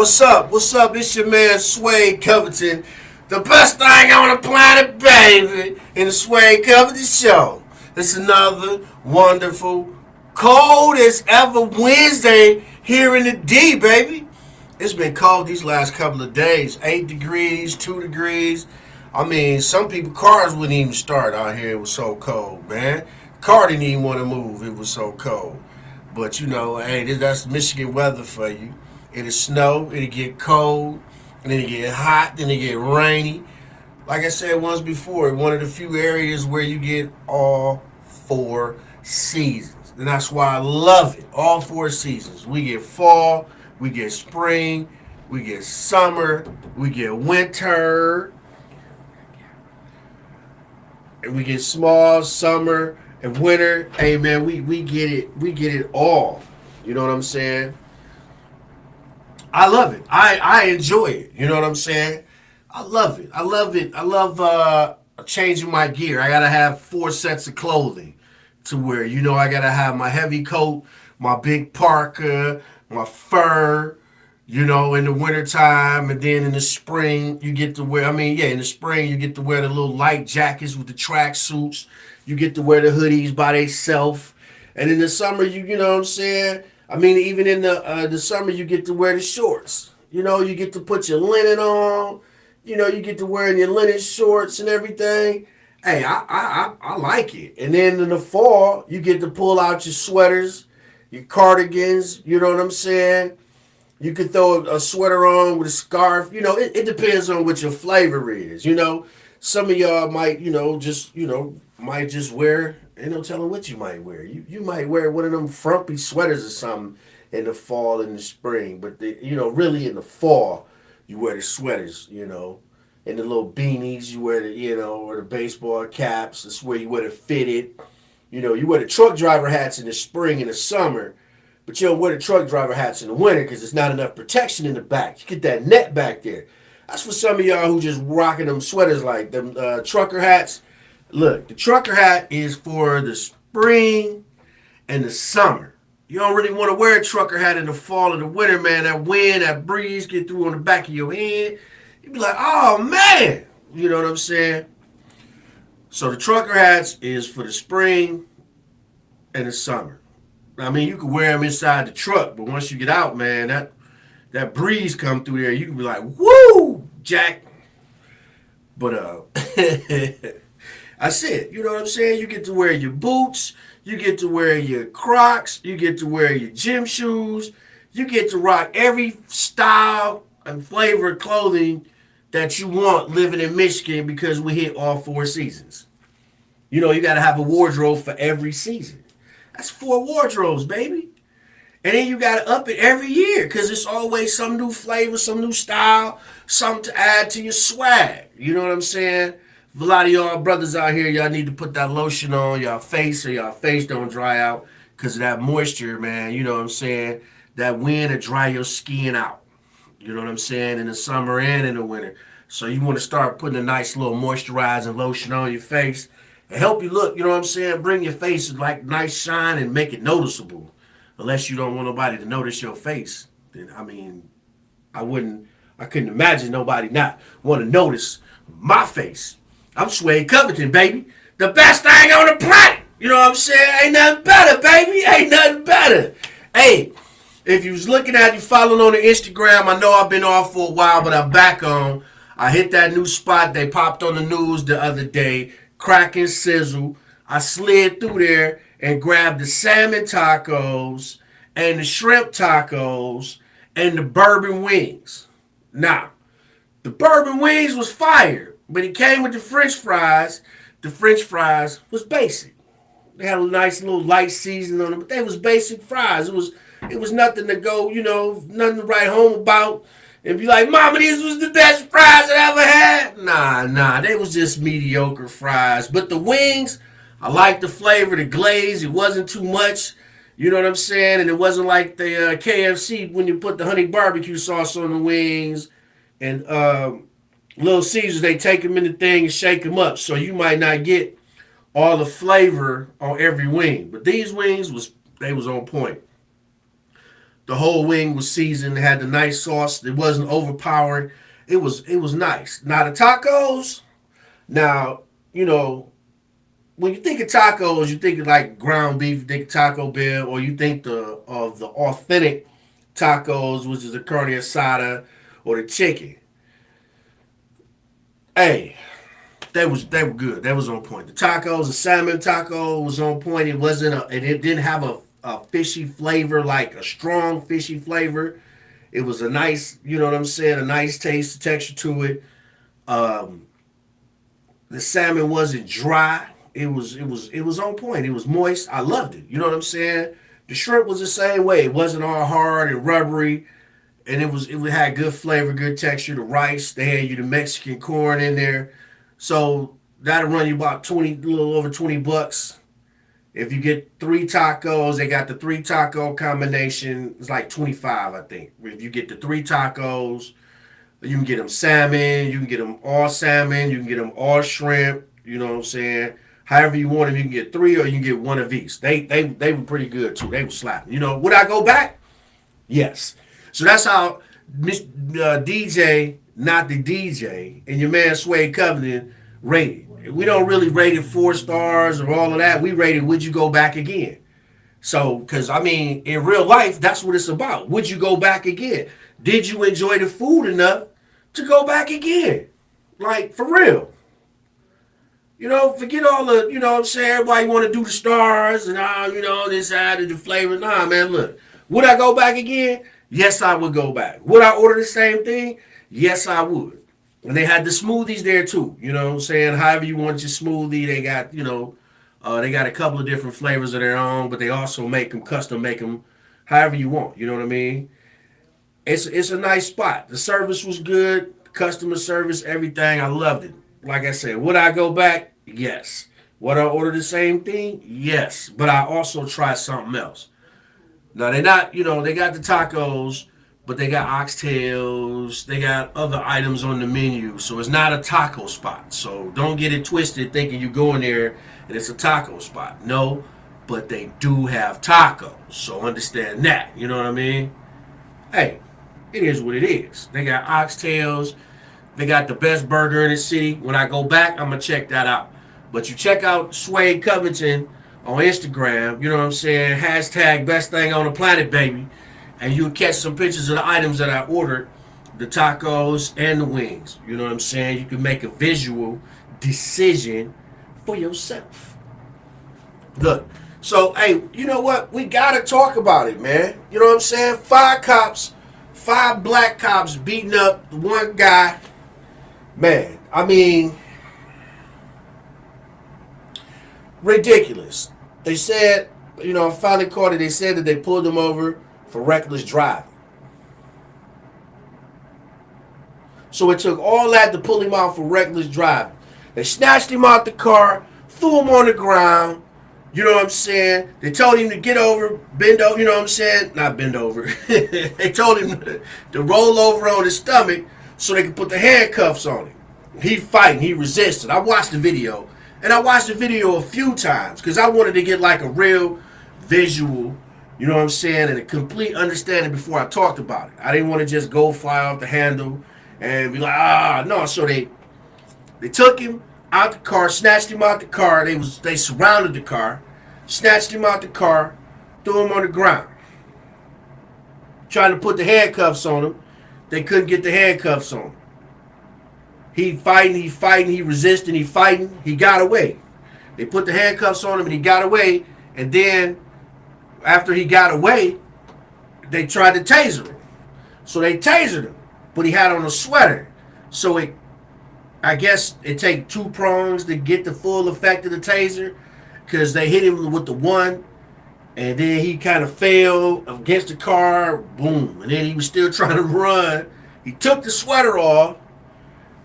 What's up? What's up? It's your man Suede Covington, the best thing on the planet, baby, in the Suede Covington Show. It's another wonderful, cold as ever Wednesday here in the D, baby. It's been cold these last couple of days. 8 degrees, 2 degrees. I mean, some people, cars wouldn't even start out here. It was so cold, man. Car didn't even want to move. It was so cold. But you know, hey, that's Michigan weather for you. It'll snow, it'll get cold, and then it get hot, then it get rainy. Like I said once before, one of the few areas where you get all four seasons. And that's why I love it. All four seasons. We get fall, we get spring, we get summer, we get winter, and we get small, summer, and winter. Hey man, we get it. We get it all. You know what I'm saying? I love it. I enjoy it. You know what I'm saying? I love it. I love it. I love changing my gear. I gotta have 4 sets of clothing to wear. You know, I gotta have my heavy coat, my big parka, my fur. You know, in the wintertime, and then in the spring, you get to wear, in the spring, you get to wear the little light jackets with the track suits. You get to wear the hoodies by themselves. And in the summer, you know what I'm saying? Even in the summer, you get to wear the shorts. You know, you get to put your linen on. You know, you get to wear your linen shorts and everything. Hey, I like it. And then in the fall, you get to pull out your sweaters, your cardigans. You know what I'm saying? You could throw a sweater on with a scarf. You know, it depends on what your flavor is. You know, some of y'all might, might just wear, ain't no telling what you might wear. You might wear one of them frumpy sweaters or something in the fall and the spring. But, really in the fall, you wear the sweaters, and the little beanies. You wear or the baseball caps. That's where you wear the fitted. You wear the truck driver hats in the spring and the summer. But you don't wear the truck driver hats in the winter because there's not enough protection in the back. You get that net back there. That's for some of y'all who just rocking them sweaters like them trucker hats. Look, the trucker hat is for the spring and the summer. You don't really want to wear a trucker hat in the fall or the winter, man. That wind, that breeze get through on the back of your head. You be like, oh, man. You know what I'm saying? So the trucker hats is for the spring and the summer. You can wear them inside the truck, but once you get out, man, that breeze come through there, you can be like, woo, Jack. But that's it. You know what I'm saying? You get to wear your boots, you get to wear your Crocs, you get to wear your gym shoes, you get to rock every style and flavor of clothing that you want living in Michigan because we hit all four seasons. You got to have a wardrobe for every season. That's 4 wardrobes, baby. And then you got to up it every year because it's always some new flavor, some new style, something to add to your swag. You know what I'm saying? A lot of y'all brothers out here, y'all need to put that lotion on y'all face so y'all face don't dry out because of that moisture, man. You know what I'm saying? That wind will dry your skin out. You know what I'm saying? In the summer and in the winter. So you want to start putting a nice little moisturizing lotion on your face and help you look, you know what I'm saying? Bring your face like nice shine and make it noticeable. Unless you don't want nobody to notice your face, then I couldn't imagine nobody not want to notice my face. I'm Suede Covington, baby. The best thing on the planet. You know what I'm saying? Ain't nothing better, baby. Ain't nothing better. Hey, if you was looking at you following on the Instagram, I know I've been off for a while, but I'm back on. I hit that new spot. They popped on the news the other day. Crack and sizzle. I slid through there and grabbed the salmon tacos and the shrimp tacos and the bourbon wings. Now, the bourbon wings was fire, but it came with the French fries. The French fries was basic. They had a nice little light seasoning on them, but they was basic fries. It was nothing to go, nothing to write home about and be like, Mama, these was the best fries I ever had. Nah, they was just mediocre fries. But the wings, I liked the flavor, the glaze. It wasn't too much. You know what I'm saying? And it wasn't like the KFC when you put the honey barbecue sauce on the wings. And Little Caesars, they take them in the thing and shake them up. So you might not get all the flavor on every wing. But these wings, they was on point. The whole wing was seasoned. It had the nice sauce. It wasn't overpowering. It was nice. Now the tacos. Now you know when you think of tacos, you think of like ground beef. You think of Taco Bell, or you think of the authentic tacos, which is the carne asada or the chicken. Hey, they were good. That was on point. The tacos, the salmon taco was on point. It wasn't a, and it didn't have a fishy flavor, like a strong fishy flavor. It was a nice, you know what I'm saying, a nice taste, texture to it. Um, the salmon wasn't dry. It was on point. It was moist. I loved it. You know what I'm saying? The shrimp was the same way. It wasn't all hard and rubbery, and it had good flavor, good texture. The rice, they had you the Mexican corn in there, so that'll run you about 20, a little over $20. If you get three tacos, they got the three taco combination. It's like 25, I think. If you get the three tacos, you can get them salmon, you can get them all salmon, you can get them all shrimp. You know what I'm saying? However you want them, you can get three or you can get one of each. They were pretty good too. They were slapping. You know, would I go back? Yes. So that's how Miss DJ, not the DJ, and your man Suede Covington rated. We don't really rate it 4 stars or all of that. We rate it, would you go back again? So, because I mean, in real life, that's what it's about. Would you go back again? Did you enjoy the food enough to go back again? Like, for real. You know, forget all the, you know what I'm saying? Everybody want to do the stars and, this side of the flavor. Nah, man, look. Would I go back again? Yes, I would go back. Would I order the same thing? Yes, I would. And they had the smoothies there too. You know what I'm saying? However you want your smoothie, they got, they got a couple of different flavors of their own, but they also custom make them however you want. You know what I mean? It's a nice spot. The service was good. Customer service, everything. I loved it. Like I said, would I go back? Yes. Would I order the same thing? Yes. But I also try something else. Now they not, they got the tacos, but they got oxtails. They got other items on the menu, so it's not a taco spot. So don't get it twisted thinking you go in there and it's a taco spot. No, but they do have tacos. So understand that. You know what I mean? Hey, it is what it is. They got oxtails. They got the best burger in the city. When I go back, I'm going to check that out. But you check out Suede Covington on Instagram, you know what I'm saying? Hashtag best thing on the planet, baby. And you'll catch some pictures of the items that I ordered, the tacos and the wings. You know what I'm saying? You can make a visual decision for yourself. Look, so, hey, you know what? We got to talk about it, man. You know what I'm saying? 5 black cops beating up one guy. Man, I mean, ridiculous. They said, finally caught it. They said that they pulled him over for reckless driving. So it took all that to pull him out for reckless driving. They snatched him out the car, threw him on the ground. You know what I'm saying? They told him to get over, bend over, you know what I'm saying? Not bend over. They told him to roll over on his stomach so they could put the handcuffs on him. He fighting, he resisted. I watched the video, and I watched the video a few times because I wanted to get like a real visual, you know what I'm saying, and a complete understanding before I talked about it. I didn't want to just go fly off the handle and be like, no. So they took him out the car, snatched him out the car. They surrounded the car, snatched him out the car, threw him on the ground. Trying to put the handcuffs on him. They couldn't get the handcuffs on him. He fighting, he resisting, he fighting. He got away. They put the handcuffs on him and he got away. And then after he got away, they tried to taser him. So they tasered him. But he had on a sweater. So I guess it take 2 prongs to get the full effect of the taser. Because they hit him with the one. And then he kind of fell against the car. Boom. And then he was still trying to run. He took the sweater off.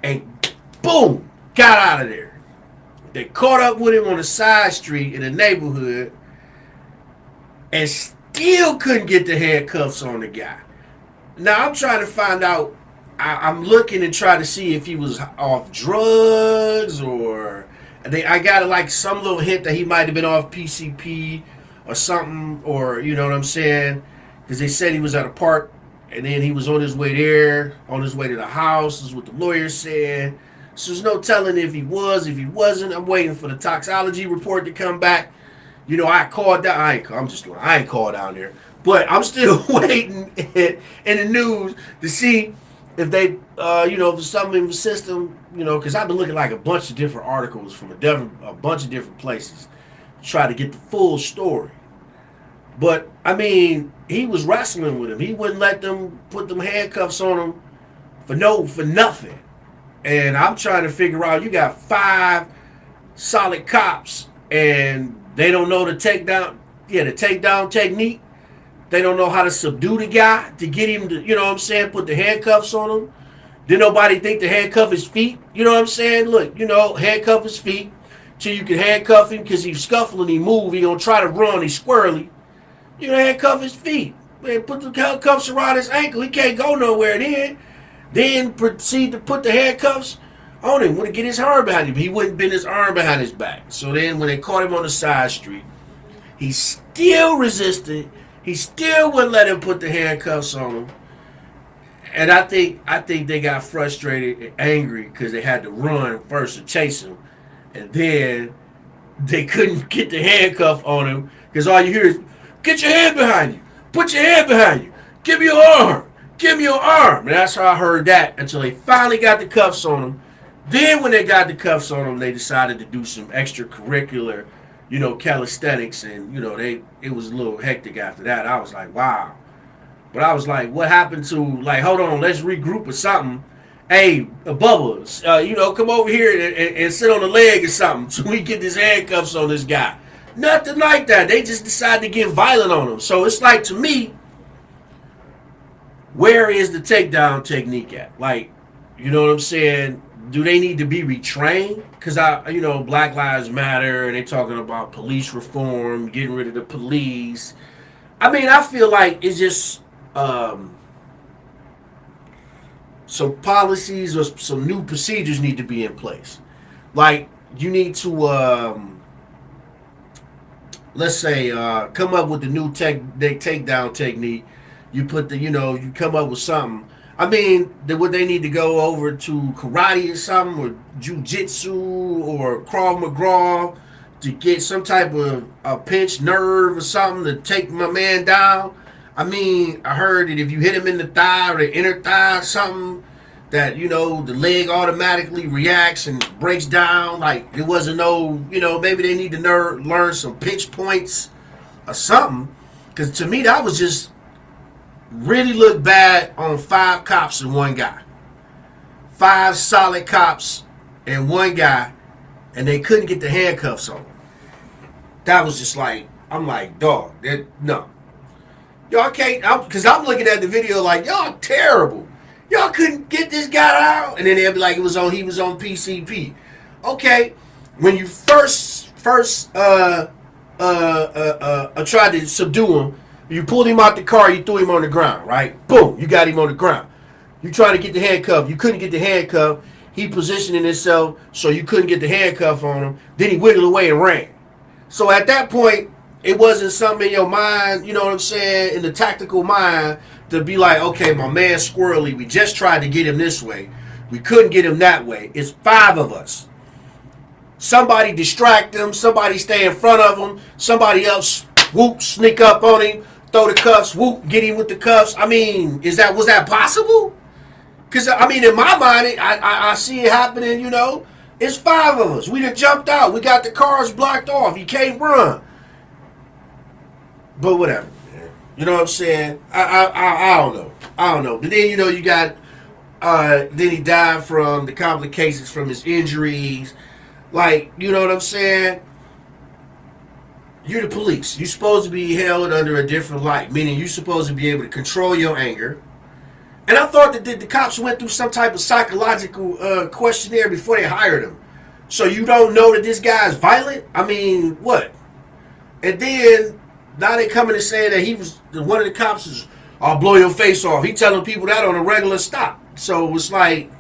And boom, got out of there. They caught up with him on a side street in the neighborhood and still couldn't get the handcuffs on the guy. Now I'm trying to find out. I'm looking and trying to see if he was off drugs or I got like some little hint that he might have been off PCP or something, or you know what I'm saying. because they said he was at a park, and then he was on his way there, on his way to the house. Is what the lawyer said. So there's no telling if he was, if he wasn't. I'm waiting for the toxicology report to come back. You know, I called down. I ain't called down there, but I'm still waiting in the news to see if they, if there's something in the system. You know, because I've been looking like a bunch of different articles from a bunch of different places to try to get the full story. But I mean, he was wrestling with him. He wouldn't let them put them handcuffs on him for nothing. And I'm trying to figure out. You got 5 solid cops, and they don't know the takedown technique. They don't know how to subdue the guy to get him to, put the handcuffs on him. Did nobody think to handcuff his feet? You know what I'm saying? Look, handcuff his feet till you can handcuff him because he's scuffling, he move, he gonna try to run, he's squirrely. Handcuff his feet. Man, put the handcuffs around his ankle. He can't go nowhere then proceed to put the handcuffs on him. Want to get his arm behind him. He wouldn't bend his arm behind his back. So then when they caught him on the side street, he still resisted. He still wouldn't let him put the handcuffs on him. And I think they got frustrated and angry because they had to run first to chase him. And then they couldn't get the handcuff on him because all you hear is, get your hand behind you. Put your hand behind you. Give me your arm. Give me your arm. And that's how I heard that until they finally got the cuffs on him. Then when they got the cuffs on him, they decided to do some extracurricular, calisthenics. And, it was a little hectic after that. I was like, wow. But I was like, what happened to, hold on, let's regroup or something. Hey, Bubba, come over here and sit on the leg or something so we get these handcuffs on this guy. Nothing like that. They just decided to get violent on him. So it's like, to me, where is the takedown technique at? You know what I'm saying? Do they need to be retrained? Because Black Lives Matter, and they talking about police reform, getting rid of the police. I mean, I feel like it's just some policies or some new procedures need to be in place. You need to, let's say, come up with the new takedown technique. You put you come up with something. I mean, would they need to go over to karate or something, or jiu-jitsu or Krav Maga to get some type of a pinched nerve or something to take my man down? I mean, I heard that if you hit him in the thigh or the inner thigh or something, that, the leg automatically reacts and breaks down. It wasn't maybe they need to learn some pinch points or something. Because to me, that was just really looked bad on 5 cops and 1 guy. 5 solid cops and 1 guy, and they couldn't get the handcuffs on him. That was just I'm like, dog, no. Y'all can't, because I'm looking at the video like, y'all terrible. Y'all couldn't get this guy out. And then they'll be like, he was on PCP. Okay, when you first tried to subdue him, you pulled him out the car, you threw him on the ground, right? Boom, you got him on the ground. You trying to get the handcuff, you couldn't get the handcuff. He positioning himself so you couldn't get the handcuff on him. Then he wiggled away and ran. So at that point, it wasn't something in your mind, you know what I'm saying, in the tactical mind, to be like, okay, my man's squirrely. We just tried to get him this way. We couldn't get him that way. It's 5 of us. Somebody distract him. Somebody stay in front of him. Somebody else, whoop, sneak up on him, throw the cuffs, whoop, get him with the cuffs. I mean, was that possible? Because, I mean, in my mind, I see it happening, It's 5 of us. We done jumped out. We got the cars blocked off. You can't run. But whatever. You know what I'm saying? I don't know. But then, you got, then he died from the complications from his injuries. You know what I'm saying? You're the police. You're supposed to be held under a different light, meaning you're supposed to be able to control your anger. And I thought that the cops went through some type of psychological questionnaire before they hired him. So you don't know that this guy is violent? I mean, what? And then now they coming and saying that he was one of the cops is, I'll blow your face off. He telling people that on a regular stop. So it's like,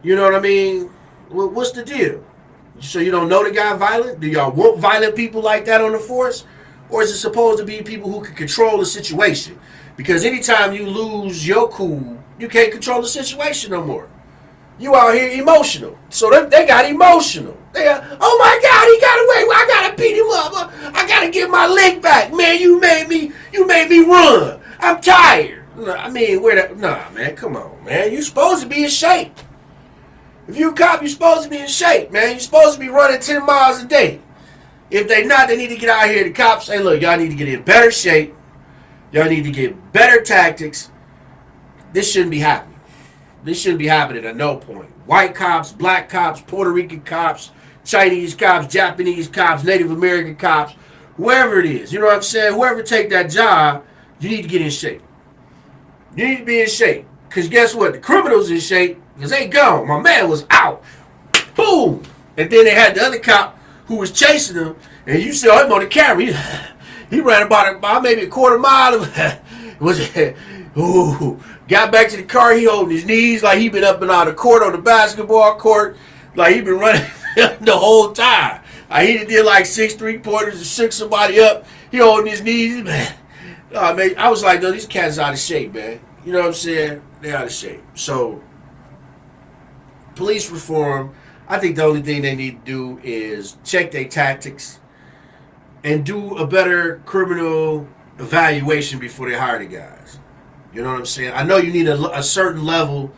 you know what I mean? What's the deal? So you don't know the guy violent? Do y'all want violent people like that on the force? or is it supposed to be people who can control the situation? Because anytime you lose your cool, you can't control the situation no more. You out here emotional. So they got emotional. Oh my God, he got away. I gotta beat him up. I gotta get my leg back. Man, you made me run. I'm tired. I mean, nah, man, come on, man. You supposed to be in shape. If you a cop, you're supposed to be in shape, man. You're supposed to be running 10 miles a day. If they not, they need to get out here. The cops say, look, y'all need to get in better shape. Y'all need to get better tactics. This shouldn't be happening. This shouldn't be happening at no point. White cops, black cops, Puerto Rican cops, Chinese cops, Japanese cops, Native American cops, whoever it is. You know what I'm saying? Whoever take that job, you need to get in shape. You need to be in shape. Because guess what? The criminals in shape because they gone. My man was out. Boom. And then they had the other cop who was chasing him. And you saw him on the camera. He ran about maybe a quarter mile. Ooh. Got back to the car, he holding his knees like he been up and out of court on the basketball court. Like he been running the whole time. Like he did like 6 3-pointers and shook somebody up. He holding his knees. Man. Man, I was like, no, these cats out of shape, man. You know what I'm saying? They're out of shape. So, police reform, I think the only thing they need to do is check their tactics and do a better criminal evaluation before they hire the guys. You know what I'm saying? I know you need a certain level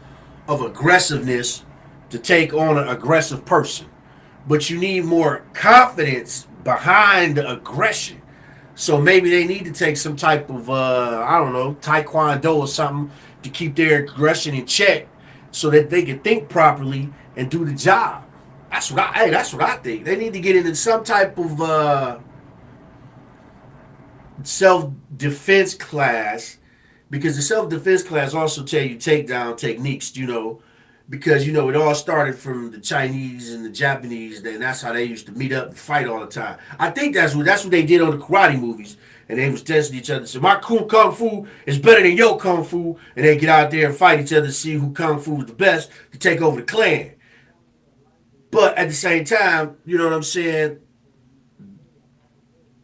of aggressiveness to take on an aggressive person, but you need more confidence behind the aggression. So maybe they need to take some type of, I don't know, taekwondo or something to keep their aggression in check so that they can think properly and do the job. That's what I think. They need to get into some type of self-defense class, because the self-defense class also tell you takedown techniques, because, it all started from the Chinese and the Japanese, and that's how they used to meet up and fight all the time. I think that's what they did on the karate movies, and they was testing each other. So my kung fu is better than your kung fu, and they get out there and fight each other to see who kung fu is the best to take over the clan. But at the same time, you know what I'm saying,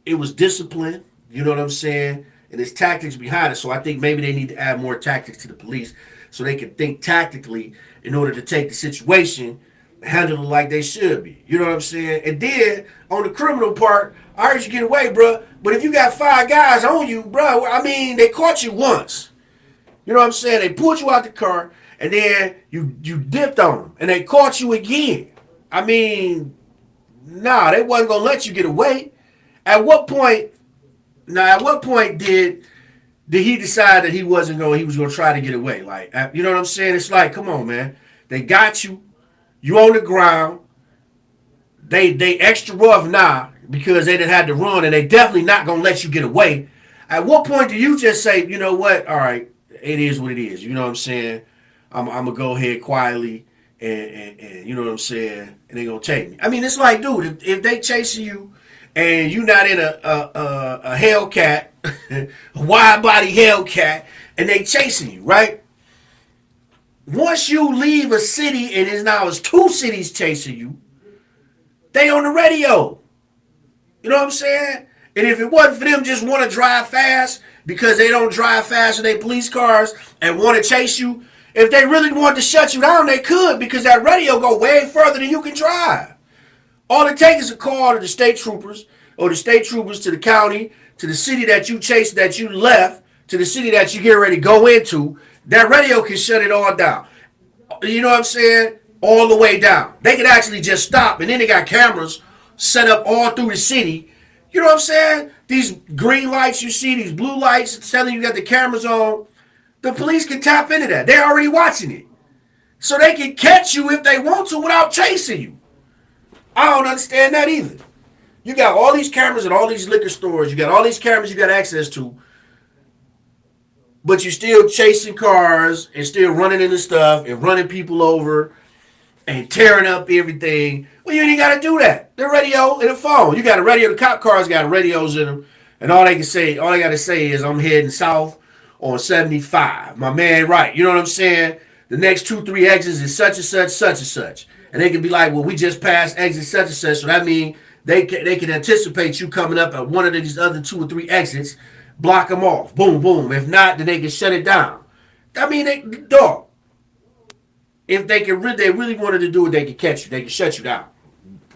it was discipline, you know what I'm saying, and there's tactics behind it. So I think maybe they need to add more tactics to the police so they can think tactically in order to take the situation and handle it like they should be. You know what I'm saying? And then on the criminal part, I heard you get away, bro. But if you got 5 guys on you, bro, I mean, they caught you once. You know what I'm saying? They pulled you out the car and then you dipped on them and they caught you again. I mean, nah, they wasn't gonna let you get away. At what point did he decide that he was gonna try to get away? Like, you know what I'm saying? It's like, come on, man. They got you. You on the ground. They extra rough now because they done had to run, and they definitely not gonna let you get away. At what point do you just say, you know what? All right, it is what it is. You know what I'm saying? I'm gonna go ahead quietly, and you know what I'm saying? And they gonna take me. I mean, it's like, dude, if they chasing you and you not in a Hellcat, a wide body Hellcat, and they chasing you, right? Once you leave a city and it's 2 cities chasing you, they on the radio. You know what I'm saying? And if it wasn't for them just want to drive fast because they don't drive fast in their police cars and want to chase you, if they really wanted to shut you down, they could, because that radio go way further than you can drive. All it takes is a call to the state troopers, or the state troopers to the county, to the city that you chased, that you left, to the city that you get ready to go into. That radio can shut it all down. You know what I'm saying? All the way down. They could actually just stop, and then they got cameras set up all through the city. You know what I'm saying? These green lights you see, these blue lights telling you got the cameras on. The police can tap into that. They're already watching it. So they can catch you if they want to without chasing you. I don't understand that either. You got all these cameras at all these liquor stores. You got all these cameras you got access to. But you're still chasing cars and still running into stuff and running people over and tearing up everything. Well, you ain't got to do that. The radio and the phone. You got a radio. The cop cars got radios in them. And all they got to say is, I'm heading south on 75. My man, right. You know what I'm saying? The next 2-3 exits is such and such, such and such. And they can be like, well, we just passed exit such and such. So that means They can anticipate you coming up at one of these other 2 or 3 exits, block them off. Boom, boom. If not, then they can shut it down. I mean, dog. If they really wanted to do it, they could catch you. They could shut you down.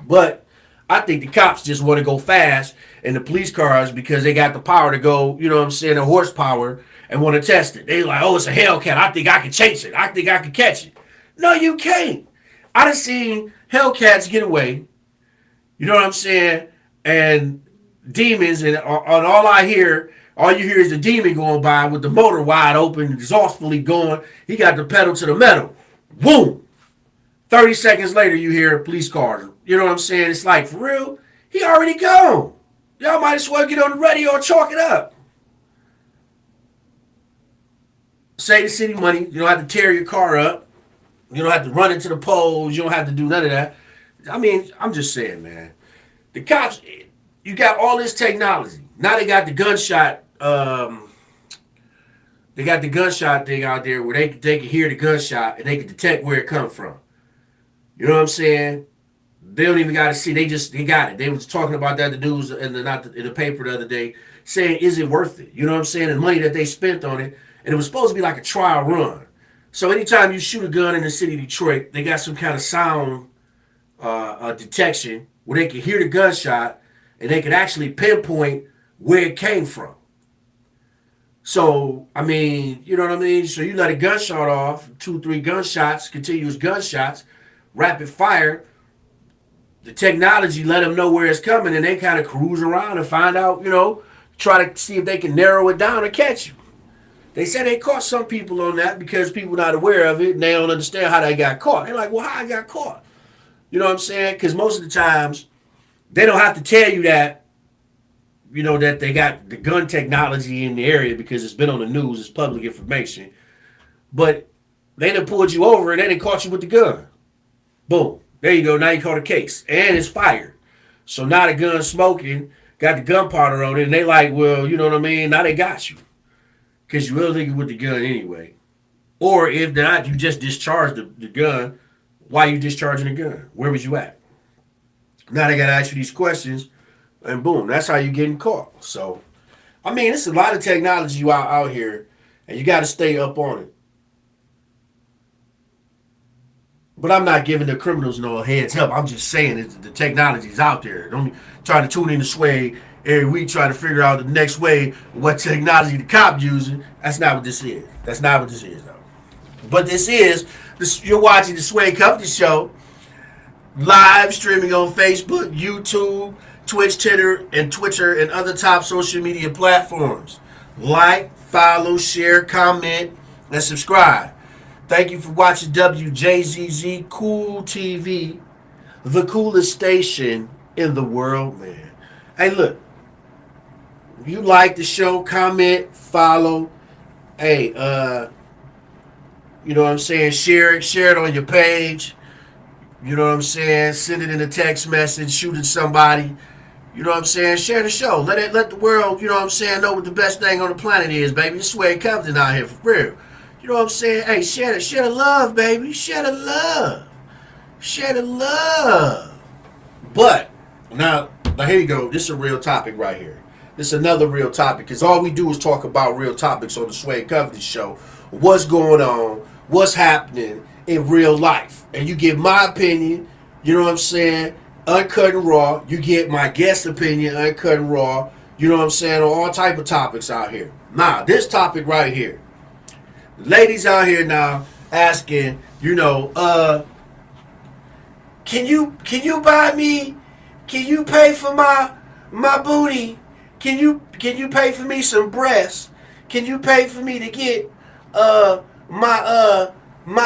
But I think the cops just want to go fast in the police cars because they got the power to go, you know what I'm saying, the horsepower, and want to test it. They like, oh, it's a Hellcat. I think I can chase it. I think I can catch it. No, you can't. I done seen Hellcats get away. You know what I'm saying? And demons, and all you hear is the demon going by with the motor wide open, exhaustfully going. He got the pedal to the metal. Boom. 30 seconds later, you hear a police car. You know what I'm saying? It's like, for real? He already gone. Y'all might as well get on the radio or chalk it up. Save the city money. You don't have to tear your car up. You don't have to run into the poles. You don't have to do none of that. I mean, I'm just saying, man. The cops, you got all this technology. Now they got the gunshot. They got the gunshot thing out there where they can hear the gunshot and they can detect where it comes from. You know what I'm saying? They don't even got to see. They got it. They was talking about that in the news and in the paper the other day, saying, is it worth it? You know what I'm saying? And the money that they spent on it, and it was supposed to be like a trial run. So anytime you shoot a gun in the city of Detroit, they got some kind of sound detection where they can hear the gunshot and they can actually pinpoint where it came from. So, I mean, you know what I mean? So you let a gunshot off, 2-3 gunshots, continuous gunshots, rapid fire. The technology let them know where it's coming, and they kind of cruise around and find out, try to see if they can narrow it down and catch you. They said they caught some people on that because people not aware of it and they don't understand how they got caught. They're like, well, how I got caught? You know what I'm saying? Because most of the times, they don't have to tell you that, that they got the gun technology in the area because it's been on the news, it's public information. But they done pulled you over and they done caught you with the gun. Boom. There you go. Now you caught a case. And it's fired. So now the gun's smoking, got the gunpowder on it, and they like, well, you know what I mean? Now they got you. Because you will think with the gun anyway. Or if not, you just discharged the gun. Why you discharging the gun? Where was you at? Now they got to ask you these questions, and boom, that's how you're getting caught. So, I mean, it's a lot of technology out here, and you got to stay up on it. But I'm not giving the criminals no heads up. I'm just saying that the technology's out there. Don't try to tune in to Suede every week trying to figure out the next way what technology the cop using. That's not what this is. That's not what this is, though. But you're watching the Suede Covington Show live streaming on Facebook, YouTube, Twitch, Twitter, and other top social media platforms. Like, follow, share, comment, and subscribe. Thank you for watching WJZZ Cool TV, the coolest station in the world, man. Hey, look. If you like the show, comment, follow. Hey, you know what I'm saying? Share it on your page. You know what I'm saying? Send it in a text message, shoot at somebody. You know what I'm saying? Share the show. Let the world, you know what I'm saying, know what the best thing on the planet is, baby. It's Suede Covington out here for real. You know what I'm saying? Hey, share the love, baby. Share the love. Share the love. But now here you go. This is a real topic right here. This is another real topic because all we do is talk about real topics on the Suede Covington Show. What's going on? What's happening in real life? And you get my opinion, you know what I'm saying, uncut and raw. You get my guest opinion, uncut and raw. You know what I'm saying, on all type of topics out here. Now, this topic right here. Ladies out here now asking, can you buy me? Can you pay for my booty? Can you pay for me some breasts? Can you pay for me to get my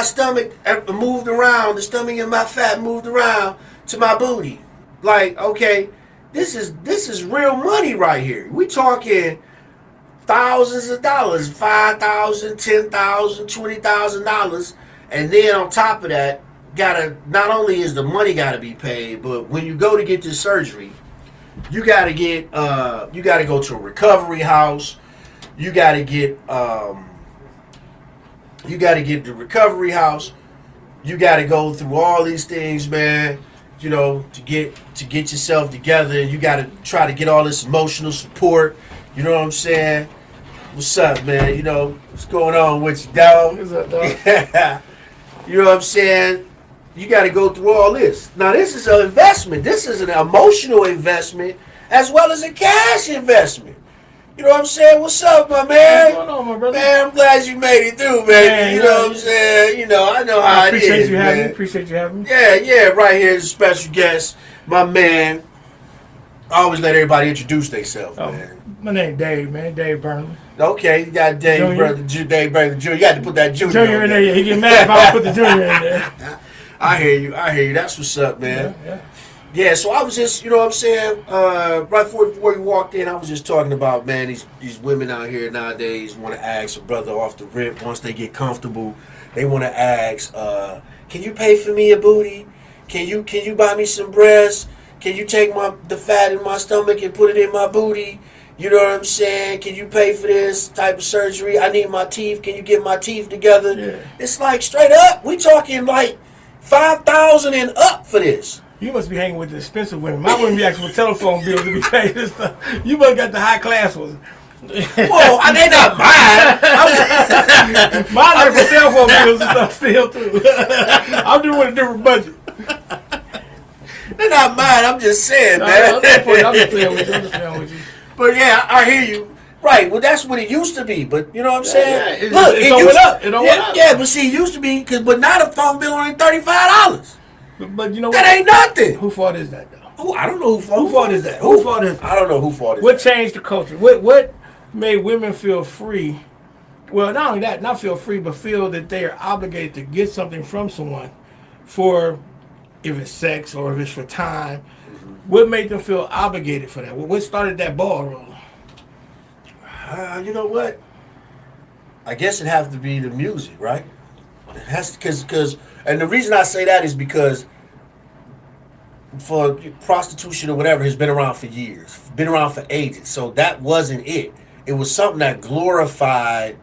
stomach moved around, the stomach and my fat moved around to my booty? Like, okay, this is real money right here. We talking thousands of dollars, $5,000, $10,000, $20,000, and then on top of that, not only is the money gotta be paid, but when you go to get this surgery, you gotta go to a recovery house. You gotta get the recovery house. You gotta go through all these things, man. you know, to get yourself together, and you got to try to get all this emotional support. You know what I'm saying? What's up, man? You know, what's going on with you, dog? What's up, dog? You know what I'm saying? You got to go through all this. Now, this is an investment. This is an emotional investment as well as a cash investment. You know what I'm saying? What's up, my man? What's going on, my brother? Man, I'm glad you made it through, man. You know what I'm saying? You know, I know how it is, appreciate you having man. me. Appreciate you having me. Yeah, right here is a special guest, my man. I always let everybody introduce themselves, man. My name Dave, man. Dave Burnley. Okay, you got Dave Junior. brother, Dave brother Junior. You got to put that Junior in there. Yeah, he get mad if I don't put the Junior in there. I hear you. That's what's up, man. Yeah. Yeah, so I was just, you know what I'm saying, right before you walked in, I was just talking about, man, these women out here nowadays want to ask a brother off the rip once they get comfortable. They want to ask, can you pay for me a booty? Can you buy me some breasts? Can you take the fat in my stomach and put it in my booty? You know what I'm saying? Can you pay for this type of surgery? I need my teeth. Can you get my teeth together? Yeah. It's like straight up, we talking like $5,000 and up for this. You must be hanging with the expensive women. My women be asking for telephone bills to be paid and stuff. You must got the high class ones. Well, they not mine. Mine are for cell phone bills and stuff still too. I'm doing with a different budget. They're not mine. I'm just saying, man. I'm just playing with you. But yeah, I hear you. Right. Well, that's what it used to be. But you know what I'm saying? Yeah. Look, it went up. It went up. Yeah, but see, it used to be but now the phone bill only $35. But you know that what? ain't nothing. Who fault is that though? Oh, I don't know who fault is that? Who fault is? I don't know who fault is. What changed the culture? What made women feel free? Well, not only that, not feel free, but feel that they are obligated to get something from someone for, if it's sex or if it's for time. What made them feel obligated for that? What started that ball rolling? You know what? I guess it has to be the music, right? It has to, because and the reason I say that is because for prostitution or whatever has been around for years, been around for ages. So that wasn't it. It was something that glorified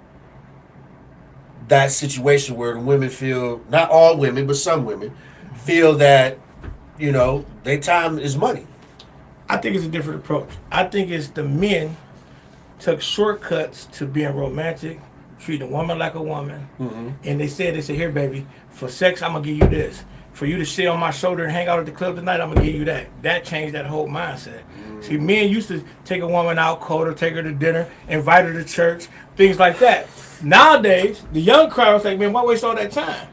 that situation where the women feel, not all women, but some women feel that, you know, their time is money. I think it's a different approach. I think it's the men took shortcuts to being romantic, treating a woman like a woman, and they said, here, baby, for sex, I'm going to give you this. For you to sit on my shoulder and hang out at the club tonight, I'm going to give you that. That changed that whole mindset. See, men used to take a woman out cold or take her to dinner, invite her to church, things like that. Nowadays, the young crowd is like, man, why waste all that time?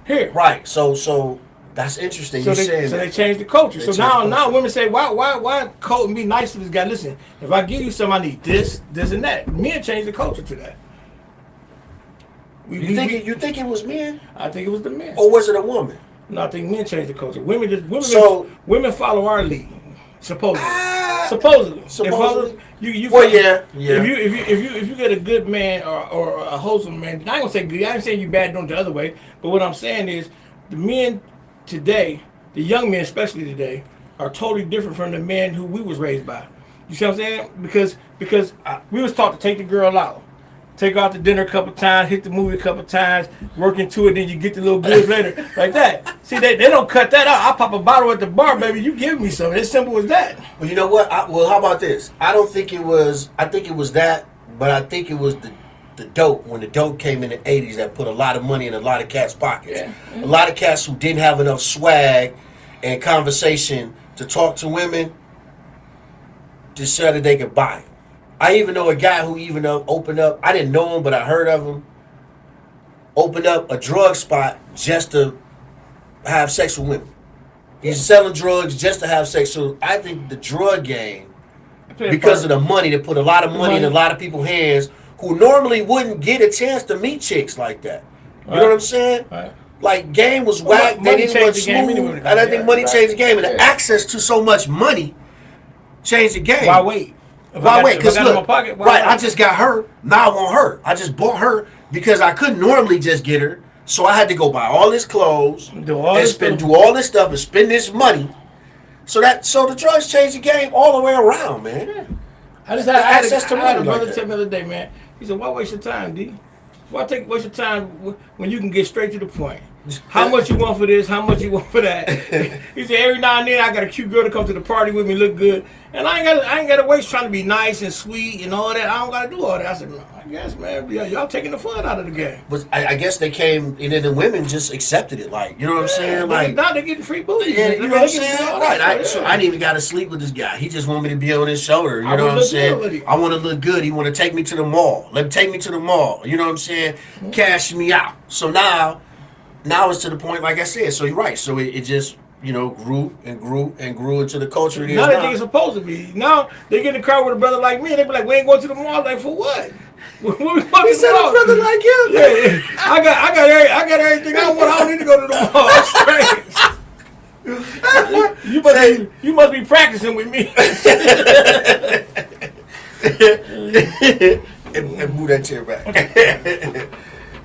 Here. Right. So that's interesting. So they changed the culture. So now women say, why coat and be nice to this guy? Listen, if I give you something, I need this, and that. Men changed the culture to that. You think it was men? I think it was the men. Or was it a woman? No, I think men changed the culture. Women women follow our lead. Supposedly. If you get a good man or a wholesome man, I ain't gonna say good. I ain't saying you bad doing it the other way. But what I'm saying is, the men today, the young men especially today, are totally different from the men who we was raised by. You see what I'm saying? Because we was taught to take the girl out. Take her out to dinner a couple times, hit the movie a couple times, work into it, then you get the little goods later. Like that. See, they don't cut that out. I pop a bottle at the bar, baby, you give me some. It's simple as that. Well, you know what? How about this? I think it was that, but I think it was the dope, when the dope came in the 80s, that put a lot of money in a lot of cats' pockets. Yeah. A lot of cats who didn't have enough swag and conversation to talk to women just so that they could buy them. I even know a guy who even opened up, I didn't know him, but I heard of him, opened up a drug spot just to have sex with women. He's selling drugs just to have sex. So I think the drug game, because of the money, they put a lot of money in a lot of people's hands who normally wouldn't get a chance to meet chicks like that. You know what I'm saying? Right. Like, game was whack. They didn't want smooth. And I think money changed the game. And the access to so much money changed the game. Why wait? Why wait? Because look, I just got her. Now I want her. I just bought her because I couldn't normally just get her. So I had to go buy all this clothes do all this stuff and spend this money. So the drugs changed the game all the way around, man. Yeah. I had access to money. I had a brother tell me the other day, man. He said, "Why waste your time, D? Why waste your time when you can get straight to the point? How much you want for this? How much you want for that? He said every now and then I got a cute girl to come to the party with me, look good, and I ain't got to waste trying to be nice and sweet and all that. I don't got to do all that. I said, no, I guess, man, y'all taking the fun out of the game. But I guess they came, and then the women just accepted it. Like, you know what I'm saying? Like, now they're getting free booty. Yeah, you know what I'm saying? Right. So I didn't even got to sleep with this guy. He just wanted me to be on his shoulder. You know what I'm saying? I want to look good. He want to take me to the mall. Let him take me to the mall. You know what I'm saying? Mm-hmm. Cash me out. So now it's to the point, like I said. So you're right. So it just, grew and grew and grew into the culture it is now. Now they think it's supposed to be. Now they get in the car with a brother like me. They be like, we ain't going to the mall. Like, for what? He said a brother like you. Yeah, I got everything I want. I don't need to go to the mall. You must be practicing with me. and move that chair back.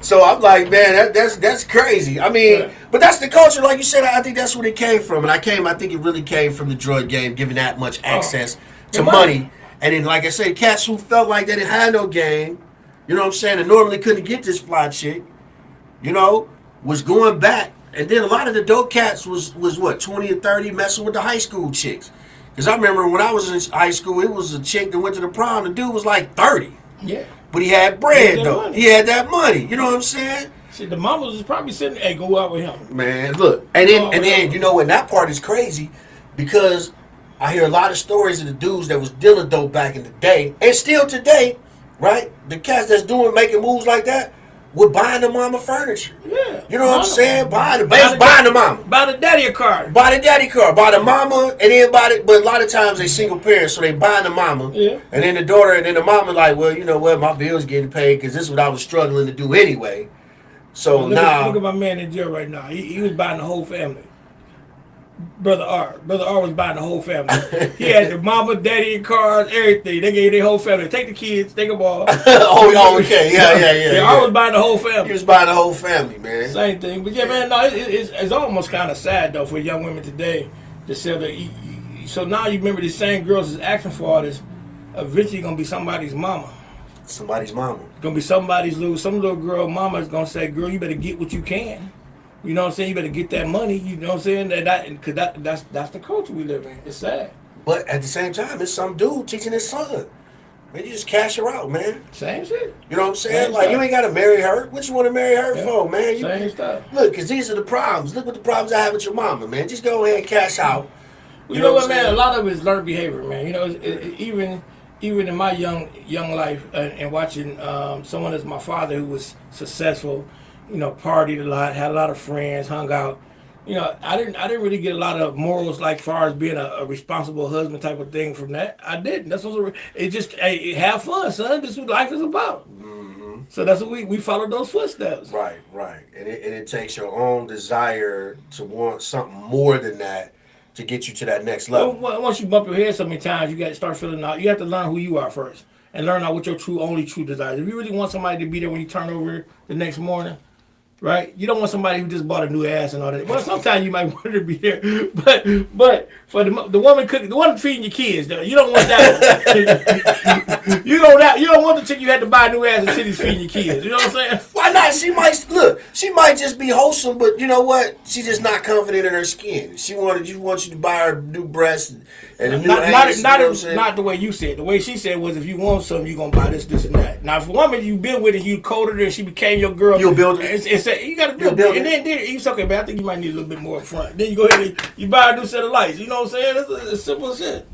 So I'm like, man, that's crazy. I mean, but that's the culture, like you said. I think that's where it came from, and I think it really came from the drug game, giving that much access to money. And then, like I said, cats who felt like they didn't have no game, you know what I'm saying, and normally couldn't get this fly chick, was going back. And then a lot of the dope cats was what, 20 or 30, messing with the high school chicks. Because I remember when I was in high school, it was a chick that went to the prom. The dude was like 30. Yeah. But he had bread, though. Money. He had that money. You know what I'm saying? See, the mamas was probably saying, hey, go out with him. Man, look. And then and that part is crazy because I hear a lot of stories of the dudes that was dealing dope back in the day, and still today, right? The cats that's making moves like that, were buying the mama furniture. Yeah. You know what I'm saying? Buying the mama. Buy the daddy a car. Buy the daddy car. Buy the mama, and then but a lot of times they single parents, so they buying the mama. Yeah. And then the daughter, and then the mama like, well, you know what, my bill's getting paid because this is what I was struggling to do anyway. So look at my man in jail right now. He was buying the whole family. Brother R was buying the whole family. He had the mama, daddy, and cars, everything. They gave their whole family. Take the kids, take them all. Okay, yeah. R was buying the whole family. He was buying the whole family, man. Same thing, but yeah, man. No, it's almost kind of sad though for young women today to sell their. So now you remember these same girls is asking for all this. Eventually, gonna be somebody's mama. Somebody's mama. Gonna be some little girl mama is gonna say, "Girl, you better get what you can." You know what I'm saying? You better get that money. You know what I'm saying? Because that's the culture we live in. It's sad. But at the same time, it's some dude teaching his son. Man, you just cash her out, man. Same shit. You know what I'm saying? Like, you ain't got to marry her. What you want to marry her for, man? Same stuff. Look, because these are the problems. Look what the problems I have with your mama, man. Just go ahead and cash out. You know what, man? A lot of it is learned behavior, man. You know, even in my young life and watching someone as my father who was successful, partied a lot, had a lot of friends, hung out. I didn't really get a lot of morals like far as being a responsible husband type of thing from that. I didn't. That's what it just have fun, son. This is what life is about. Mm-hmm. So that's what we follow those footsteps. Right. And it takes your own desire to want something more than that to get you to that next level. Well, once you bump your head so many times, you got to start feeling out. You have to learn who you are first and learn out what your only true desires. If you really want somebody to be there when you turn over the next morning, right? You don't want somebody who just bought a new ass and all that. Well, sometimes you might want her to be there, but for the woman cooking, the one feeding your kids, though, you don't want that. you don't want the chick you had to buy a new ass and she's feeding your kids. You know what I'm saying? Why not? She might just be wholesome, but you know what? She's just not confident in her skin. She wants you to buy her new breasts and a new ass. Not the way you said. The way she said was, if you want something, you're gonna buy this, and that. Now, if a woman you been with and you courted her and she became your girl, you'll build it. You got to build it. And then it's okay, man. I think you might need a little bit more up front. Then you go ahead and you buy a new set of lights. You know what I'm saying? It's simple as shit.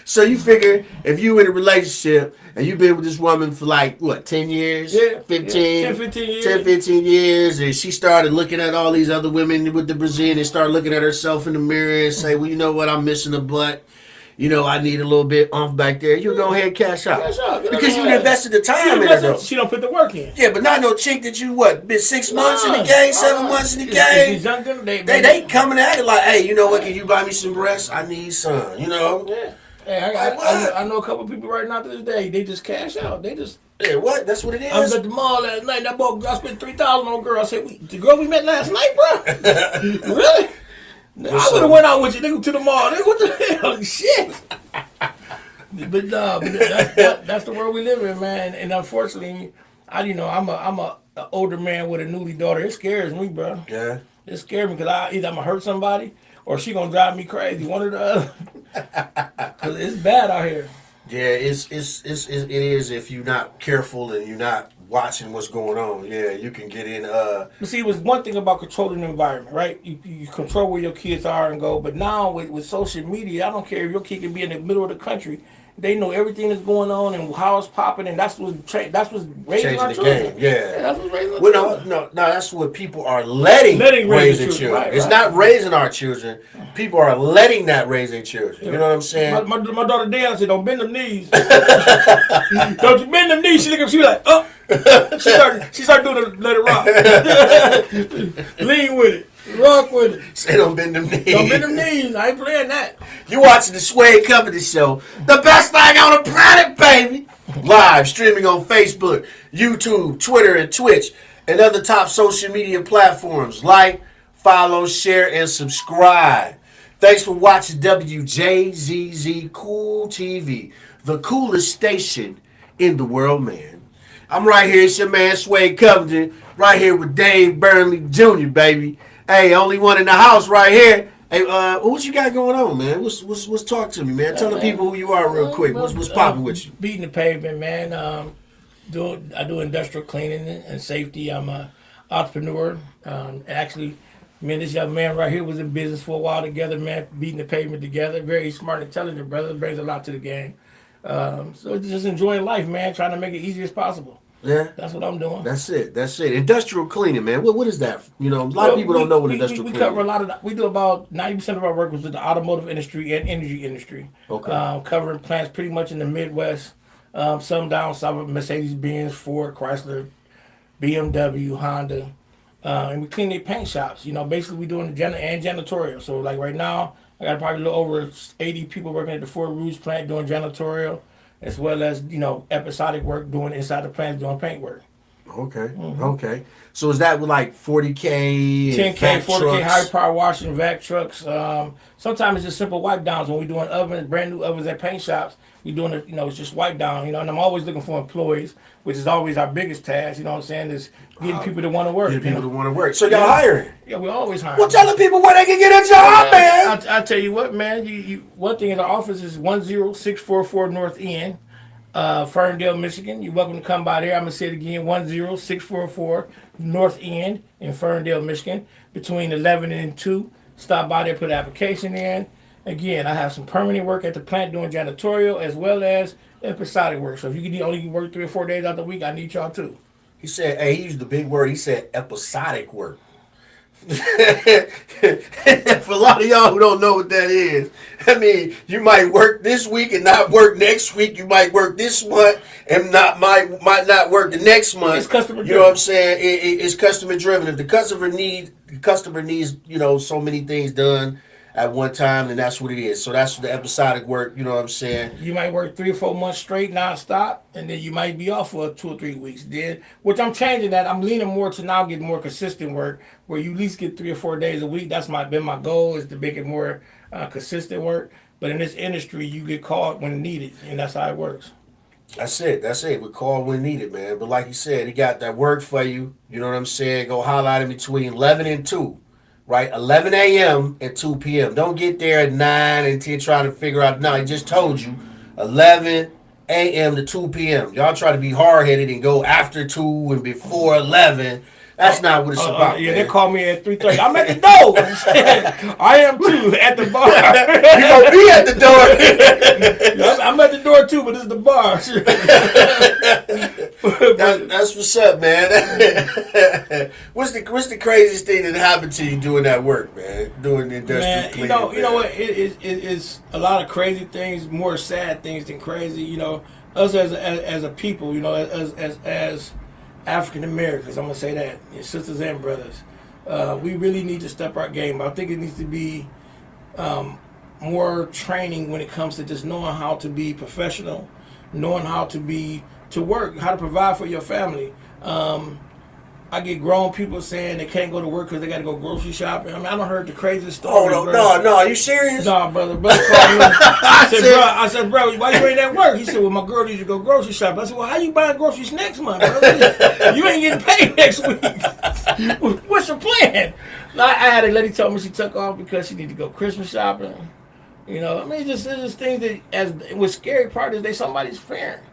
So you figure if you in a relationship and you've been with this woman for like what, 10 years? Yeah, 15 years. 10, 15 years, and she started looking at all these other women with the Brazilian and started looking at herself in the mirror and say, well, you know what, I'm missing a butt. I need a little bit off back there. You go ahead and cash out. Because you invested the time in her. She don't put the work in. Yeah, but not no chick that you, been 6 months in the game, 7 months in the game. They coming at it like, hey, you know what, can you buy me some breasts? I need some, Yeah. Hey, I know a couple people right now to this day, they just cash out. They just... Yeah, what? That's what it is? I was at the mall last night, I spent $3,000 on a girl. I said, the girl we met last night, bro? Really? I would have went out with you, nigga, to the mall. Nigga, what the hell? Shit. But that's the world we live in, man. And unfortunately, I'm a older man with a newly daughter. It scares me, bro. Yeah. It scares me because either I'm gonna hurt somebody or she gonna drive me crazy. One or the other. Cause it's bad out here. Yeah, it is if you're not careful and you're not watching what's going on. Yeah, you can get in. But see, it was one thing about controlling the environment, right? You control where your kids are and go. But now with social media, I don't care if your kid can be in the middle of the country. They know everything that's going on and how it's popping, and that's what's raising our Changing the children. game. Yeah. That's what's raising our Well, children. no, that's what people are letting Letting raise raise their the children. children. Right, It's right. not raising our children. People are letting that raise their children. You know what I'm saying? My daughter Diana said, "Don't bend them knees. Don't you bend them knees." She look up. She was like, "Oh." She started doing it. Let it rock. Lean with it. Rock with it. Say don't bend them knees. Don't bend them knees. I ain't playing that. You watching the Suede Covington show, the best thing on the planet, baby. Live streaming on Facebook, YouTube, Twitter, and Twitch, and other top social media platforms. Like, follow, share, and subscribe. Thanks for watching WJZZ Cool TV, the coolest station in the world, man. I'm right here. It's your man Suede Covington, right here with Dave Burnley Jr., baby. Hey, only one in the house right here. Hey, what you got going on, man? What's talk to me, man? Tell the people who you are real quick. What's popping with you? Beating the pavement, man. I do industrial cleaning and safety. I'm a entrepreneur. Actually, me and this young man right here was in business for a while together, man. Beating the pavement together. Very smart, intelligent brother. Brings a lot to the game. So just enjoying life, man. Trying to make it easy as possible. Yeah, that's what I'm doing. That's it. Industrial cleaning, man. What is that? You know, a lot of people don't know what industrial cleaning. We cover a lot of. We do about 90% of our work was with the automotive industry and energy industry. Okay. Covering plants pretty much in the Midwest. Some down south of Mercedes-Benz, Ford, Chrysler, BMW, Honda, and we clean their paint shops. You know, basically we doing the and janitorial. So like right now, I got probably a little over 80 people working at the Ford Rouge plant doing janitorial, as well as, you know, episodic work doing inside the plant doing paint work. Okay. Mm-hmm. Okay. So is that with like 40K, 10K, 40K high power washing, vac trucks. Sometimes it's just simple wipe downs when we're doing ovens, brand new ovens at paint shops. We're doing it, you know, it's just wipe down, you know, and I'm always looking for employees, which is always our biggest task, you know what I'm saying, is getting people to want to work. Getting people to want to work. So y'all hiring? Yeah, we always hiring. Well, telling people where they can get a job, man. I'll tell you what, man, one thing in our office is 10644 North End. Ferndale, Michigan. You're welcome to come by there. I'm going to say it again, 10644 North End in Ferndale, Michigan, between 11 and 2. Stop by there, put an application in. Again, I have some permanent work at the plant doing janitorial as well as episodic work. So if you can only work 3 or 4 days out the week, I need y'all too. He said, he used the big word. He said episodic work. For a lot of y'all who don't know what that is, I mean, you might work this week and not work next week. You might work this month and might not work the next month. It's customer driven. You know what I'm saying? It's customer driven. If the customer needs, you know, so many things done at one time, then that's what it is. So that's the episodic work, you know what I'm saying? You might work 3 or 4 months straight, nonstop, and then you might be off for 2 or 3 weeks. Then, which I'm changing that. I'm leaning more to now get more consistent work, where you at least get 3 or 4 days a week. That's been my goal, is to make it more consistent work. But in this industry, you get called when needed, and that's how it works. That's it. We call when needed, man. But like you said, he got that work for you. You know what I'm saying? Go highlight in between 11 and 2. Right, 11 a.m. and 2 p.m. Don't get there at 9 and 10 trying to figure out. No, I just told you, 11 a.m. to 2 p.m. Y'all try to be hard-headed and go after 2 and before 11. That's not what it's about. Yeah, man. they call me at 3:30. I'm at the door. I am too at the bar. You gonna be at the door? I'm at the door too, but it's the bar. That's what's up, man. What's the craziest thing that happened to you doing that work, man? Doing the industrial cleaning. You know what? It's a lot of crazy things, more sad things than crazy. You know, us as a people, you know, as African Americans, I'm gonna say that, your sisters and brothers, we really need to step our game. I think it needs to be more training when it comes to just knowing how to be professional, knowing how to work, how to provide for your family. I get grown people saying they can't go to work because they got to go grocery shopping. I mean, I done heard the craziest Oh stories. no, are you serious? Nah, brother called me. I said, bro, why you ain't at work? He said, well, my girl needs to go grocery shopping. I said, well, how you buying groceries next month, brother? You ain't getting paid next week. What's your plan? I had a lady tell me she took off because she needed to go Christmas shopping. You know, I mean, it's just things that, as what's scary part is they somebody's parent.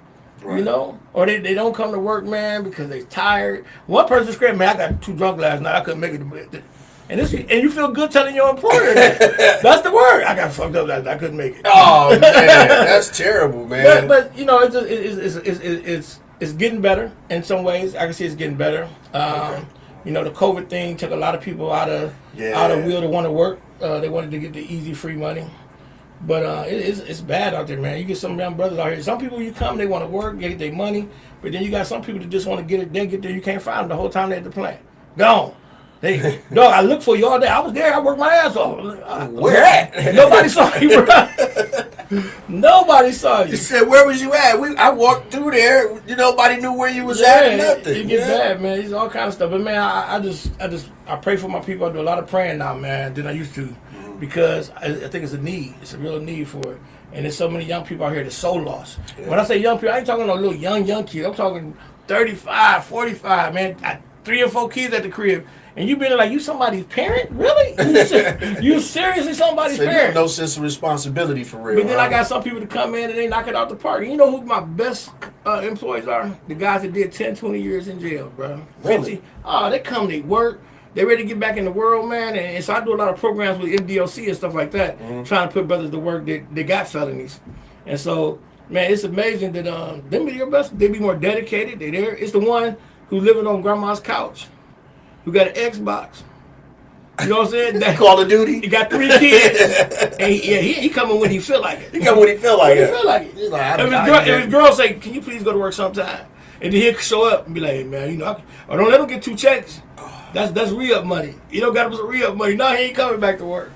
Right. You know, or they don't come to work, man, because they tired. One person screamed, man, I got too drunk last night, I couldn't make it. And you feel good telling your employer that. That's the word. I got fucked up last night, I couldn't make it. Oh man, that's terrible, man. But you know, it's getting better in some ways. I can see it's getting better. Okay. You know, the COVID thing took a lot of people out of will to want to work. They wanted to get the easy, free money. But it's bad out there, man. You get some young brothers out here. Some people, you come, they want to work, get their money. But then you got some people that just want to get it, then get there. You can't find them the whole time they're at the plant. Gone. Dog, I looked for you all day. I was there. I worked my ass off. Where at? Nobody saw you, bro. Nobody saw you. You said, where was you at? I walked through there. Nobody knew where you was at or nothing. It get bad, man. It's all kind of stuff. But, man, I pray for my people. I do a lot of praying now, man, than I used to. Because I think it's a need. It's a real need for it. And there's so many young people out here that's so lost. Yeah. When I say young people, I ain't talking no little young kids. I'm talking 35, 45, man. 3 or 4 kids at the crib. And you been like, you somebody's parent? Really? You seriously somebody's parent? No sense of responsibility for real. But then I got some people to come in and they knock it out the park. And you know who my best employees are? The guys that did 10, 20 years in jail, bro. Really? Oh, they come, they work. They ready to get back in the world, man, and so I do a lot of programs with MDOC and stuff like that, trying to put brothers to work that they got felonies. And so, man, it's amazing that them be your best. They be more dedicated. They there. It's the one who living on grandma's couch, who got an Xbox. You know what I'm saying? That, Call of Duty. He got 3 kids, and he coming when he feel like it. He come when he feel like it. He feel like it. He's like, if his girl say, "Can you please go to work sometime?" And then he'll show up and be like, "Hey, man, you know, or don't let him get 2 checks." That's re-up money. You don't got him re-up money. No, he ain't coming back to work.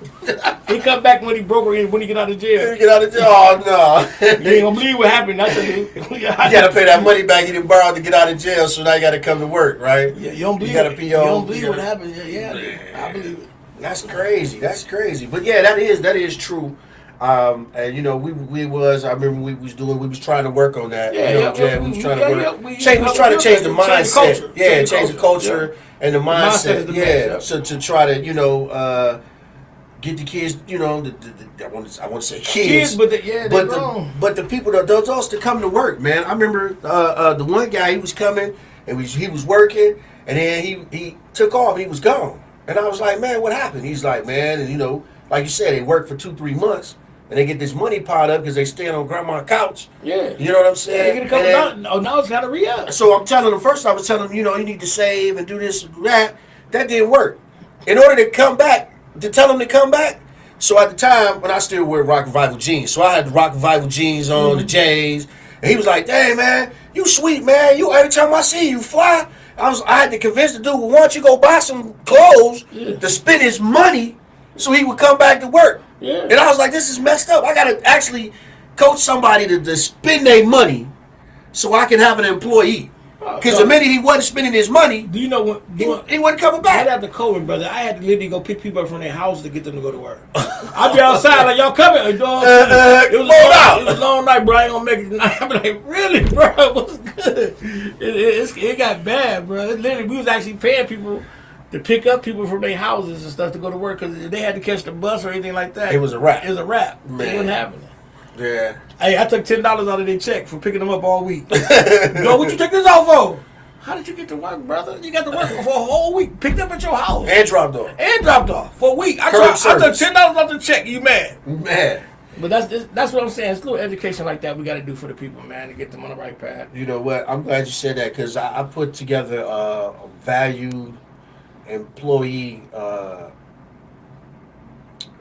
He come back when he broke or when he get out of jail. When he get out of jail? Oh, no. You ain't gonna believe what happened. You gotta pay that money back you didn't borrow to get out of jail, so now you gotta come to work, right? Yeah, you don't believe you gotta pay your You don't believe what happened. Yeah, I believe it. That's crazy. But yeah, that is true. And you know, I remember we was trying to work on that. We was trying to work. We was trying to change the mindset. Change the culture and the mindset. So to try to, get the kids, I want to say kids, but the people those to come to work, man. I remember the one guy, he was coming and he was working, and then he took off, he was gone, and I was like, man, what happened? He's like, man, and like you said, they work for 2-3 months. And they get this money piled up because they stand on grandma's couch. Yeah. You know what I'm saying? They get a couple now it's got to re-up. So I'm telling them, first I was telling them, you need to save and do this and do that. That didn't work. In order to come back, to tell them to come back, so at the time, when I still wear Rock Revival jeans, so I had the Rock Revival jeans on, the J's, and he was like, dang, man, you sweet, man. You every time I see you fly. I had to convince the dude, well, why don't you go buy some clothes to spend his money so he would come back to work. Yeah. And I was like, this is messed up. I got to actually coach somebody to spend their money so I can have an employee. Because the minute he wasn't spending his money, do you know what? He wasn't coming back. Right after COVID, brother, I had to literally go pick people up from their house to get them to go to work. I'd be outside like, y'all coming? It was a long night, bro. I ain't gonna make it tonight. I'm like, really, bro? What's good? It got bad, bro. Literally, we was actually paying people to pick up people from their houses and stuff to go to work because if they had to catch the bus or anything like that, it was a wrap. It wasn't happening. Yeah. Hey, I took $10 out of their check for picking them up all week. What you take this out for? How did you get to work, brother? You got to work for a whole week. Picked up at your house. And dropped off. For a week. I took $10 out the check. You mad? Man. But that's what I'm saying. It's a little education like that we got to do for the people, man, to get them on the right path. You know what? I'm glad you said that because I put together a valued employee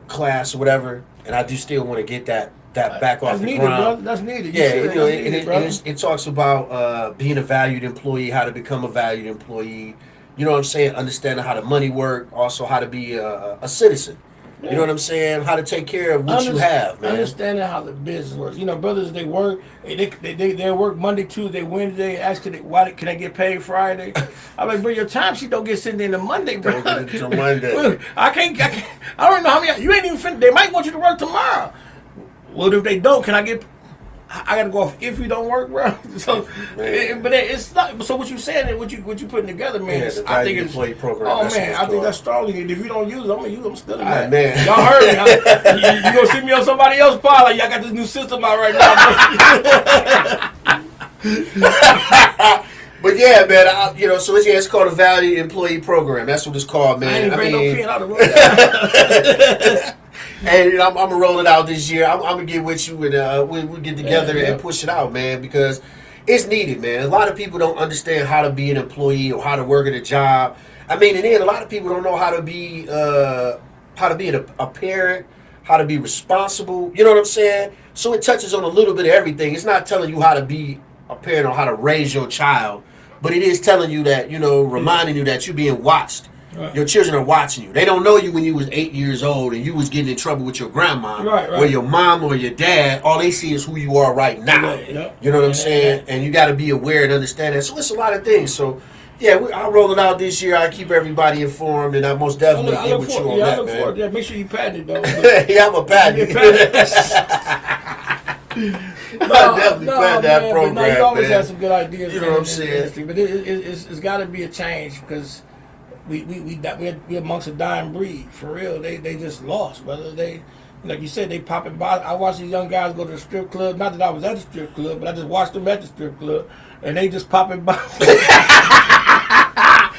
class or whatever, and I do still want to get that back off the ground. That's needed. It talks about being a valued employee, how to become a valued employee. You know what I'm saying? Understanding how the money work, also how to be a citizen. You know what I'm saying? How to take care of what you have, man. Understanding how the business works. You know, brothers, they work. They work Monday, Tuesday, Wednesday. Ask why can I get paid Friday? I'm like, bro, your time sheet don't get sent in to Monday, bro. Don't get it till Monday. I can't. I don't know how many. You ain't even finished. They might want you to work tomorrow. Well, if they don't, can I get? I gotta go off if you don't work, bro. So, but it's not. So what you saying? What you putting together, man? Yeah, I think it's. program. Oh man, I think that's strong. If you don't use it, I'm gonna use them still. Man. Y'all heard me? You gonna see me on somebody else's pod? Like y'all got this new system out right now. But yeah, man, so it's called a Value Employee Program. That's what it's called, man. I ain't bring no pen out of the And I'm gonna roll it out this year. I'm gonna get with you and we'll get together and push it out, man, because it's needed, man. A lot of people don't understand how to be an employee or how to work at a job. I mean, and then a lot of people don't know how to be a parent, how to be responsible. You know what I'm saying? So it touches on a little bit of everything. It's not telling you how to be a parent or how to raise your child, but it is telling you that, reminding you that you're being watched. Right. Your children are watching you. They don't know you when you was 8 years old and you was getting in trouble with your grandma or your mom or your dad. All they see is who you are right now. You know what I'm saying? And you got to be aware and understand that. So it's a lot of things. So, yeah, I'll roll it out this year. I keep everybody informed, and I most definitely get with you on that, man. Yeah, make sure you patent it, though. Yeah, I'm a patent. I definitely plan that program, but you always have some good ideas. You know what I'm saying? But it's got to be a change because we amongst a dying breed for real. They just lost, brother. They, like you said, they popping by. I watched these young guys go to the strip club. Not that I was at the strip club, but I just watched them at the strip club, and they just popping by.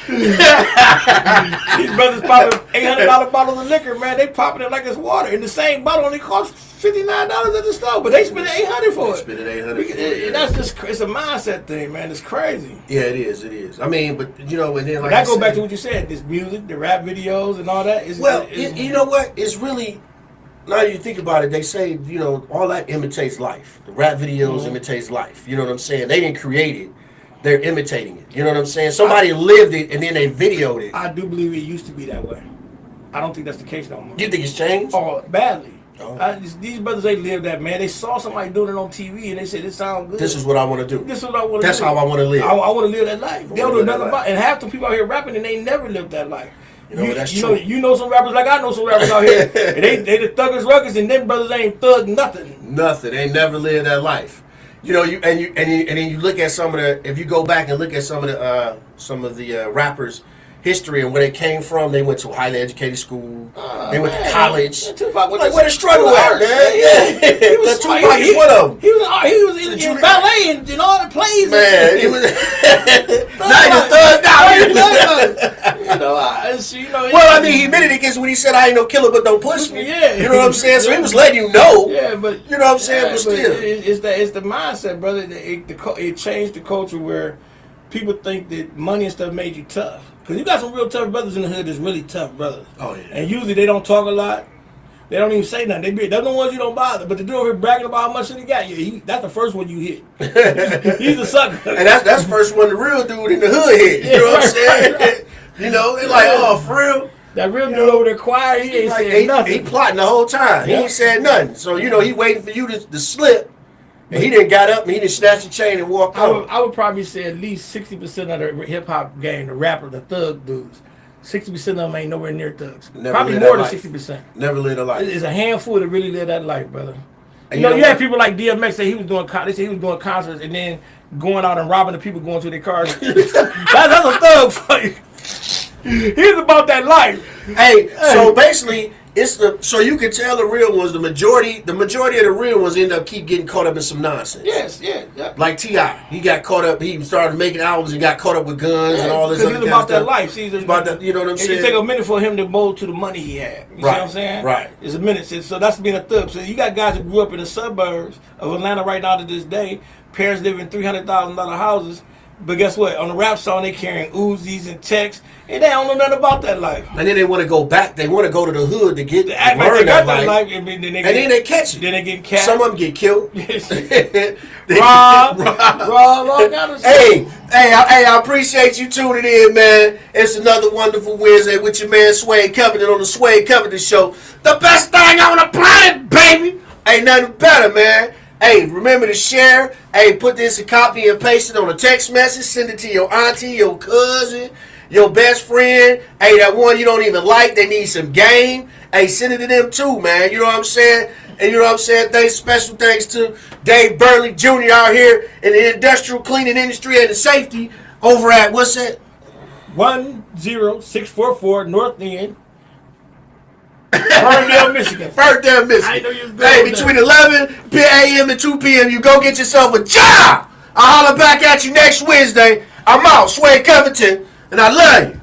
These brothers popping $800 bottles of liquor, man. They popping it like it's water. And the same bottle only costs $59 at the store, but they spending $800 for it. Spending $800 for it. That's just, it's a mindset thing, man. It's crazy. Yeah, it is. I mean, but and then like that goes back to what you said. This music, the rap videos, and all that. You know what? It's really. Now you think about it, they say, all that imitates life. The rap videos imitates life. You know what I'm saying? They didn't create it. They're imitating it. You know what I'm saying? Somebody lived it and then they videoed it. I do believe it used to be that way. I don't think that's the case no more. You think it's changed? Oh, badly. Oh. These brothers, they live that, man. They saw somebody doing it on TV and they said, this sounds good. This is what I want to do. This is what I want to do. That's how I want to live. I want to live that life. They don't know nothing about it. And half the people out here rapping and they never lived that life. That's true. You know some rappers like I know some rappers out here. And they the thuggers ruggers and them brothers ain't thug nothing. Nothing. They never lived that life. And then you look at some of the. If you go back and look at some of the rappers' history and where they came from, they went to a highly educated school. They went to college. Like where the struggle at, man? Yeah, Tupac is one of them. He was in ballet and in all the plays. Man, he was. Now you're thugged out. Well, I mean, he admitted it because when he said, "I ain't no killer, but don't push me." Yeah, you know what I'm saying. So he was letting you know. Yeah, but you know what I'm saying. But still, it's the mindset, brother. It changed the culture where people think that money and stuff made you tough. Because you got some real tough brothers in the hood that's really tough brothers. Oh, yeah. And usually they don't talk a lot. They don't even say nothing. They're the ones you don't bother. But the dude over here bragging about how much shit he got, that's the first one you hit. He's a sucker. And that's the first one the real dude in the hood hit. You know what I'm saying? They're like, oh, for real? That real dude over there quiet, he ain't saying nothing. He plotting the whole time. He ain't said nothing. So, he waiting for you to slip. And he didn't got up and he didn't snatch the chain and walk out. I would probably say at least 60% of the hip hop game, the rapper, the thug dudes, 60% of them ain't nowhere near thugs. Probably more than 60%. Never lived a life. It's a handful that really live that life, brother. You had people like DMX say he was doing concerts and then going out and robbing the people going to their cars. That's a thug for you. He's about that life. Hey, so basically, so you can tell the real ones. The majority of the real ones end up keep getting caught up in some nonsense. Yes, yeah. Like T.I., he got caught up. He started making albums and got caught up with guns and all this other kind of stuff. It's about that life. See, you know what I'm saying? It take a minute for him to mold to the money he had. You see what I'm saying? Right. It's a minute. So that's being a thug. So you got guys who grew up in the suburbs of Atlanta right now to this day. Parents live in $300,000 houses. But guess what? On the rap song, they carrying Uzis and texts, and they don't know nothing about that life. And then they want to go back. They want to go to the hood to get They act like they got that life, and then they catch it. Then they get catch. Some of them get killed. Rob, all kind of stuff. Hey, I appreciate you tuning in, man. It's another wonderful Wednesday with your man Suede Covington on the Suede Covington Show. The best thing on the planet, baby. Ain't nothing better, man. Hey, remember to share. Hey, put this and copy and paste it on a text message. Send it to your auntie, your cousin, your best friend. Hey, that one you don't even like, they need some game. Hey, send it to them too, man. You know what I'm saying? And you know what I'm saying? Thanks, special thanks to Dave Burnley Jr. out here in the industrial cleaning industry and the safety over at, what's that? 10644 North End. Ferndale, Michigan. Ferndale, Michigan. I know you was good. Hey, between 11 a.m. and 2 p.m., you go get yourself a job. I'll holler back at you next Wednesday. I'm out, Suede Covington, and I love you.